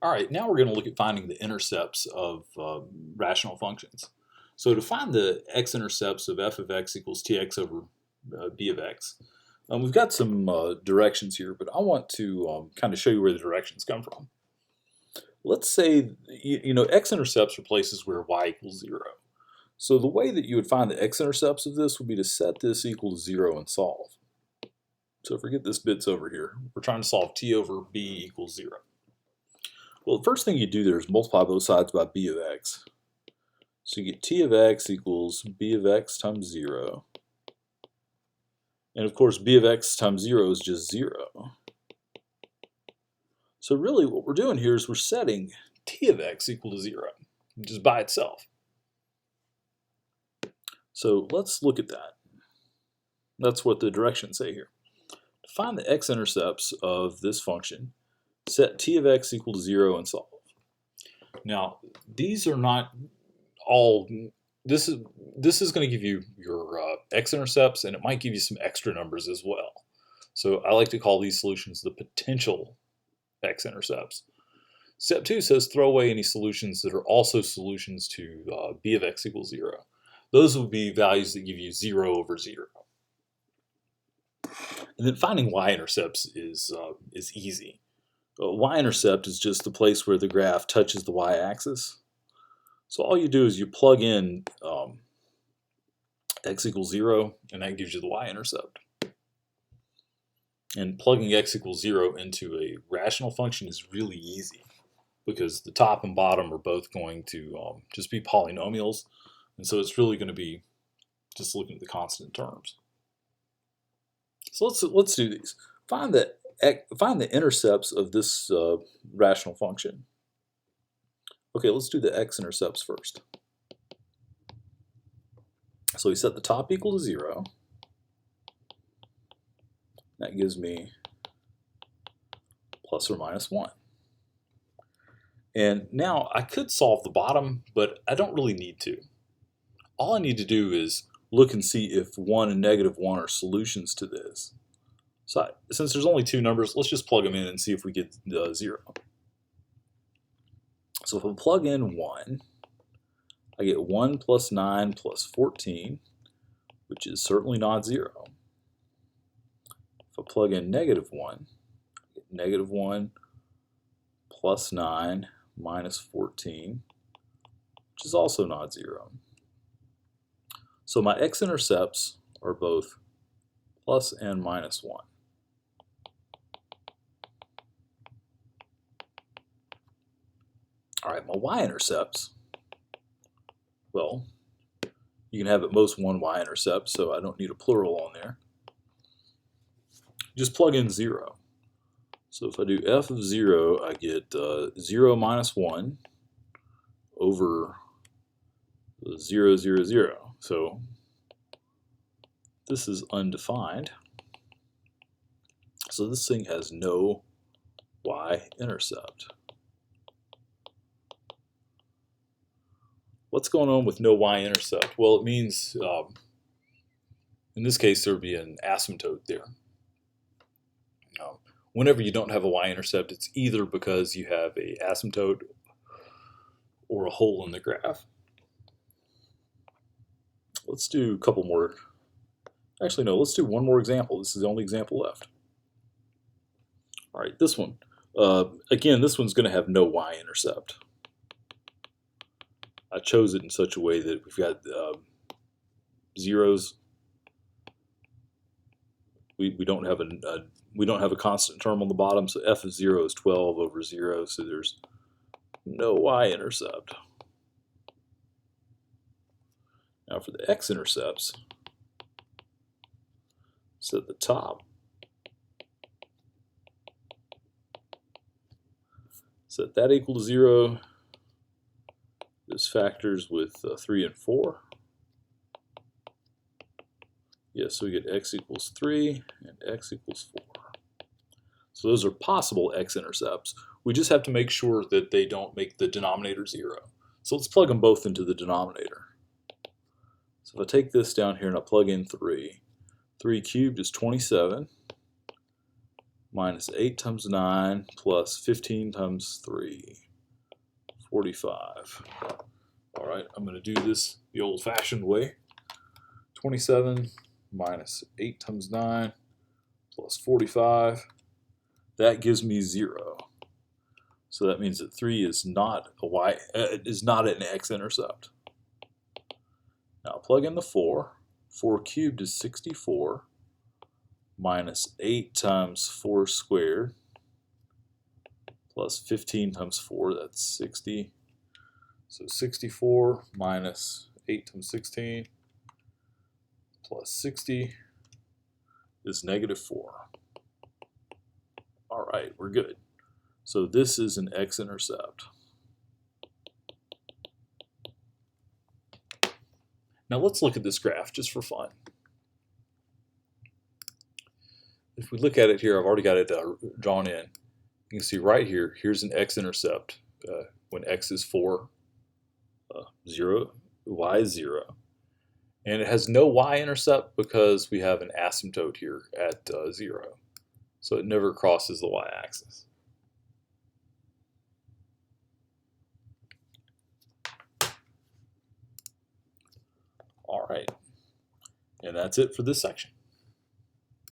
All right, now we're going to look at finding the intercepts of rational functions. So to find the x-intercepts of f of x equals tx over b of x, we've got some directions here, but I want to kind of show you where the directions come from. Let's say, x-intercepts are places where y equals 0. So the way that you would find the x-intercepts of this would be to set this equal to 0 and solve. So forget this bit's over here. We're trying to solve t over b equals 0. Well, the first thing you do there is multiply both sides by b of x. So you get t of x equals b of x times 0. And of course, b of x times 0 is just 0. So really what we're doing here is we're setting t of x equal to 0, just by itself. So let's look at that. That's what the directions say here. To find the x-intercepts of this function, set t of x equal to 0 and solve. Now, these are not all, this is going to give you your x-intercepts, and it might give you some extra numbers as well. So I like to call these solutions the potential x-intercepts. Step 2 says throw away any solutions that are also solutions to b of x equals 0. Those would be values that give you 0 over 0. And then finding y-intercepts is easy. Y-intercept is just the place where the graph touches the y-axis. So all you do is you plug in x equals 0, and that gives you the y-intercept. And plugging x equals 0 into a rational function is really easy, because the top and bottom are both going to just be polynomials, and so it's really going to be just looking at the constant terms. So let's do these. Find the intercepts of this rational function. Okay, let's do the x-intercepts first. So we set the top equal to 0. That gives me plus or minus 1. And now I could solve the bottom, but I don't really need to. All I need to do is look and see if 1 and negative 1 are solutions to this. So since there's only two numbers, let's just plug them in and see if we get 0. So if I plug in 1, I get 1 plus 9 plus 14, which is certainly not 0. If I plug in negative 1, I get negative 1 plus 9 minus 14, which is also not 0. So my x-intercepts are both plus and minus 1. All right, my y-intercepts, well, you can have at most one y-intercept, so I don't need a plural on there. Just plug in 0. So if I do f of 0, I get 0 minus 1 over 0, 0, 0. So this is undefined. So this thing has no y-intercept. What's going on with no y-intercept? Well, it means, in this case, there would be an asymptote there. Whenever you don't have a y-intercept, it's either because you have an asymptote or a hole in the graph. Let's do a couple more. Actually, no, let's do one more example. This is the only example left. All right, this one. Again, this one's going to have no y-intercept. I chose it in such a way that we've got zeros. We don't have a constant term on the bottom, so f of 0 is 12 over 0, so there's no y-intercept. Now for the x-intercepts, so at the top, set that equal to 0. This factors with 3 and 4. Yes, so we get x equals 3 and x equals 4. So those are possible x-intercepts. We just have to make sure that they don't make the denominator 0. So let's plug them both into the denominator. So if I take this down here and I plug in 3, 3 cubed is 27. minus 8 times 9 plus 15 times 3, 45. All right, I'm going to do this the old-fashioned way. 27 minus 8 times 9 plus 45. That gives me 0. So that means that 3 is not a y, is not an x-intercept. Now plug in the 4. 4 cubed is 64 minus 8 times 4 squared plus 15 times 4, that's 60. So 64 minus 8 times 16 plus 60 is negative 4. All right, we're good. So this is an x-intercept. Now let's look at this graph just for fun. If we look at it here, I've already got it drawn in. You can see right here, here's an x-intercept when x is 4, 0, y is 0. And it has no y-intercept because we have an asymptote here at 0. So it never crosses the y-axis. All right, and that's it for this section.